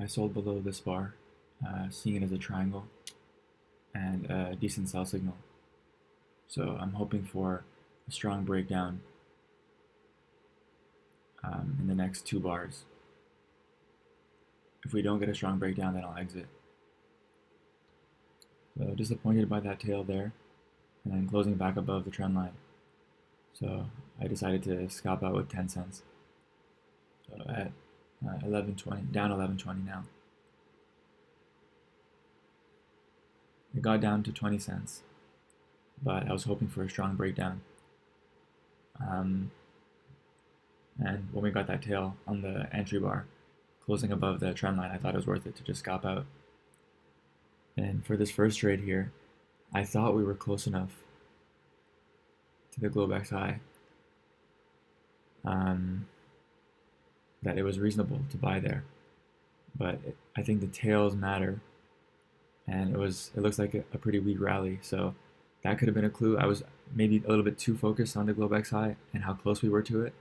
I sold below this bar, seeing it as a triangle and a decent sell signal. So I'm hoping for a strong breakdown in the next two bars. If we don't get a strong breakdown, then I'll exit. So disappointed by that tail there, and then closing back above the trend line. So I decided to scalp out with 10 cents. So at 11.20, down 11.20 now. It got down to 20 cents, but I was hoping for a strong breakdown. And when we got that tail on the entry bar, closing above the trend line, I thought it was worth it to just scalp out. And for this first trade here, I thought we were close enough to the Globex high that it was reasonable to buy there. But I think the tails matter, and it looks like a pretty weak rally. So that could have been a clue. I was maybe a little bit too focused on the Globex high and how close we were to it.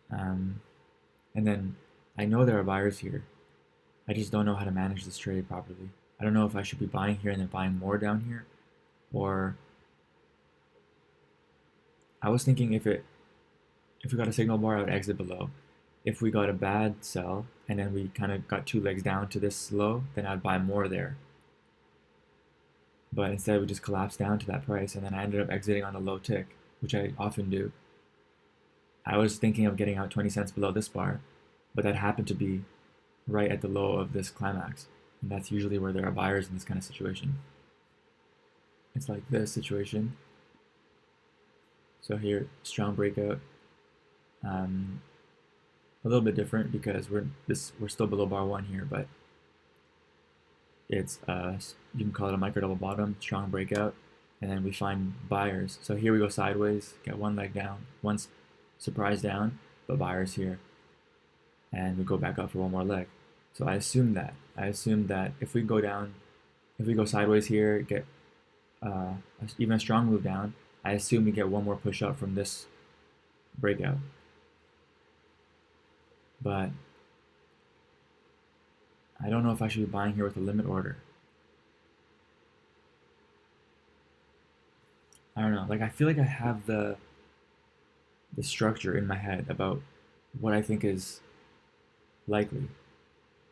And then I know there are buyers here. I just don't know how to manage this trade properly. I don't know if I should be buying here and then buying more down here, or I was thinking if we got a signal bar, I would exit below. If we got a bad sell and then we kind of got two legs down to this low, then I'd buy more there. But instead we just collapsed down to that price, and then I ended up exiting on a low tick, which I often do. I was thinking of getting out 20 cents below this bar, but that happened to be right at the low of this climax. And that's usually where there are buyers in this kind of situation. It's like this situation. So here, strong breakout. A little bit different because we're still below bar one here, but it's you can call it a micro double bottom, strong breakout, and then we find buyers. So here we go sideways, get one leg down, once surprise down, but buyers here, and we go back up for one more leg. So I assumed that if we go sideways here, get even a strong move down, I assume we get one more push up from this breakout. But I don't know if I should be buying here with a limit order. I don't know. Like, I feel like I have the structure in my head about what I think is likely.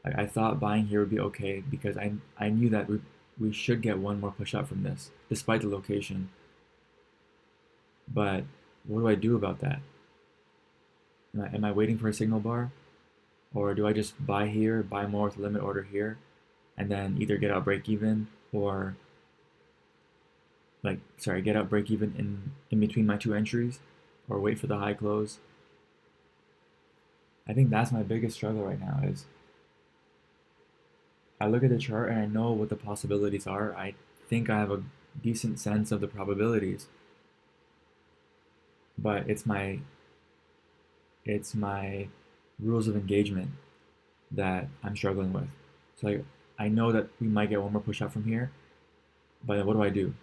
Like, I thought buying here would be okay because I knew that we should get one more push up from this, despite the location. But what do I do about that? Am I waiting for a signal bar? Or do I just buy here, buy more with a limit order here, and then either get out break even or get out break even in between my two entries, or wait for the high close? I think that's my biggest struggle right now is I look at the chart and I know what the possibilities are. I think I have a decent sense of the probabilities, but it's my rules of engagement that I'm struggling with. So like, I know that we might get one more push up from here, but what do I do?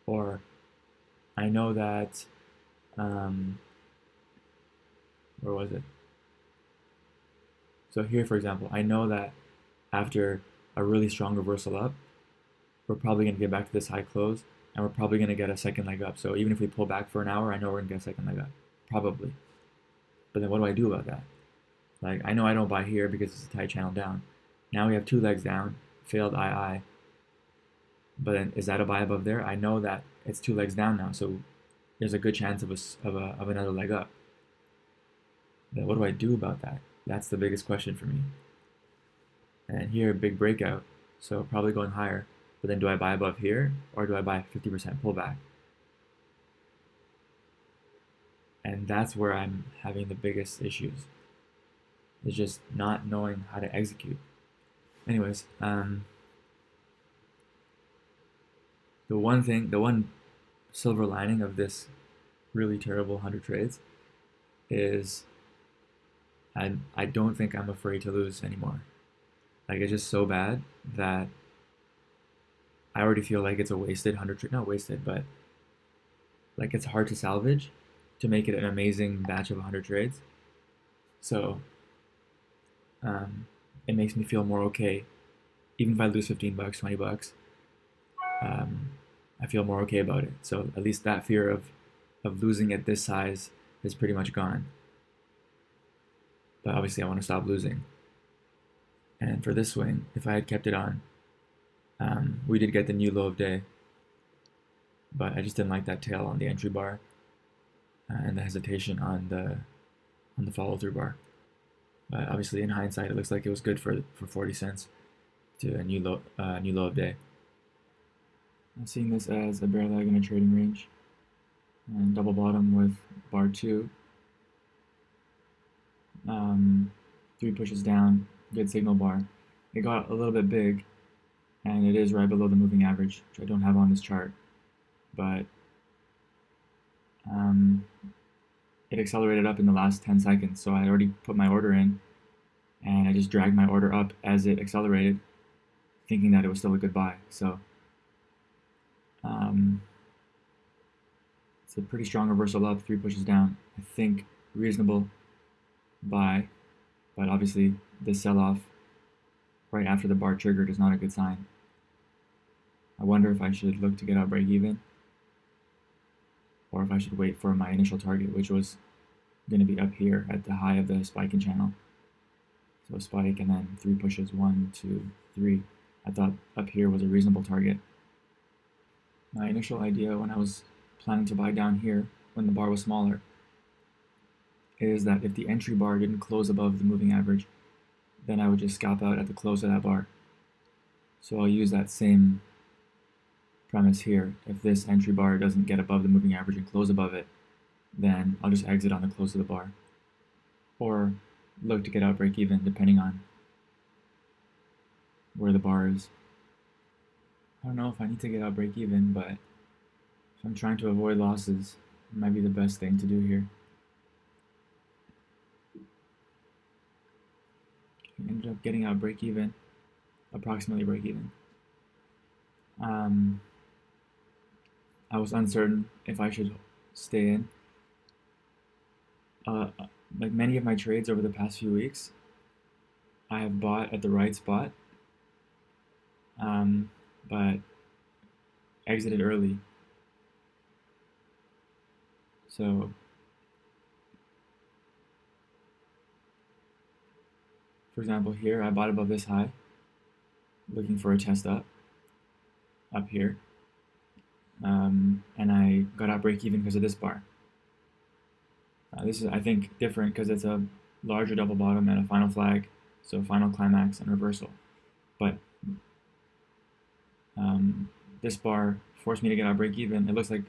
Or I know that where was it? So here, for example, I know that after a really strong reversal up, we're probably going to get back to this high close, and we're probably going to get a second leg up. So even if we pull back for an hour, I know we're going to get a second leg up, probably. But then what do I do about that? Like, I know I don't buy here because it's a tight channel down. Now we have two legs down, failed II. But then is that a buy above there? I know that it's two legs down now, so there's a good chance of another leg up. Then what do I do about that? That's the biggest question for me. And here, big breakout, so probably going higher. But then do I buy above here, or do I buy 50% pullback? And that's where I'm having the biggest issues. Is just not knowing how to execute. Anyways, the one silver lining of this really terrible 100 trades is I don't think I'm afraid to lose anymore. Like, it's just so bad that I already feel like it's a wasted 100 trade. Not wasted, but like it's hard to salvage to make it an amazing batch of 100 trades. So it makes me feel more okay. Even if I lose 15 bucks, 20 bucks, um, I feel more okay about it. So at least that fear of losing at this size is pretty much gone. But obviously, I want to stop losing. And for this swing, if I had kept it on, we did get the new low of day, but I just didn't like that tail on the entry bar and the hesitation on the follow through bar. But obviously, in hindsight, it looks like it was good for 40 cents to a new low of day. I'm seeing this as a bear leg in a trading range, and double bottom with bar 2. 3 pushes down, good signal bar. It got a little bit big, and it is right below the moving average, which I don't have on this chart, but it accelerated up in the last 10 seconds, so I already put my order in, and I just dragged my order up as it accelerated, thinking that it was still a good buy. So it's a pretty strong reversal up, 3 pushes down. I think reasonable buy, but obviously this sell-off right after the bar triggered is not a good sign. I wonder if I should look to get out break even, or if I should wait for my initial target, which was going to be up here at the high of the spiking channel. So spike and then 3 pushes, 1, 2, 3. I thought up here was a reasonable target. My initial idea when I was planning to buy down here, when the bar was smaller, is that if the entry bar didn't close above the moving average, then I would just scalp out at the close of that bar. So I'll use that same premise here. If this entry bar doesn't get above the moving average and close above it, then I'll just exit on the close of the bar, or look to get out break even depending on where the bar is. I don't know if I need to get out break even, but if I'm trying to avoid losses, it might be the best thing to do here. I ended up getting out break even, approximately break even. I was uncertain if I should stay in. Like many of my trades over the past few weeks, I have bought at the right spot, but exited early. So for example, here I bought above this high, looking for a test up here, and I got out break even because of this bar. This is, I think, different because it's a larger double bottom and a final flag, so final climax and reversal. But this bar forced me to get out break even. It looks like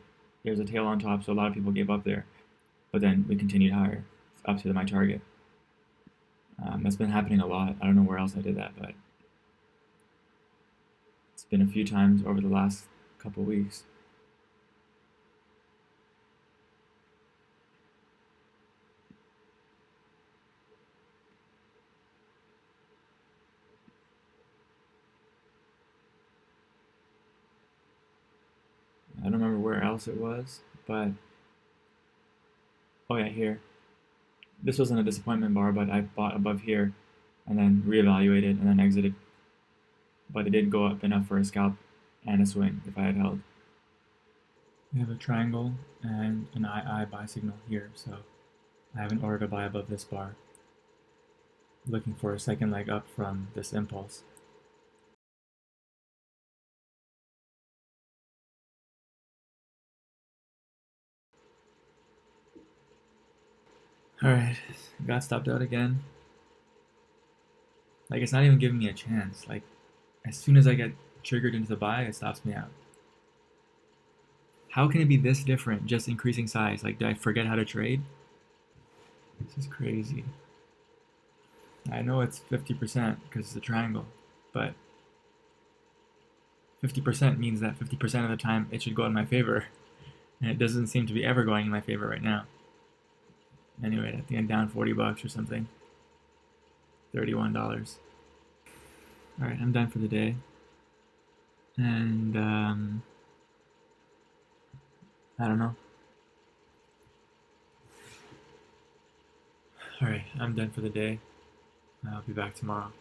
there's a tail on top, so a lot of people gave up there, but then we continued higher up to my target. That's been happening a lot. I don't know where else I did that, but it's been a few times over the last couple weeks. I don't remember where else it was, but oh yeah, here. This wasn't a disappointment bar, but I bought above here and then reevaluated and then exited. But it did go up enough for a scalp and a swing if I had held. We have a triangle and an II buy signal here, so I have an order to buy above this bar, looking for a second leg up from this impulse. Alright, got stopped out again. Like, it's not even giving me a chance. Like, as soon as I get triggered into the buy, it stops me out. How can it be this different, just increasing size? Like, did I forget how to trade? This is crazy. I know it's 50% because it's a triangle, but 50% means that 50% of the time it should go in my favor, and it doesn't seem to be ever going in my favor right now. Anyway, at the end, down 40 bucks or something. $31. Alright, I'm done for the day. And, I don't know. Alright, I'm done for the day. I'll be back tomorrow.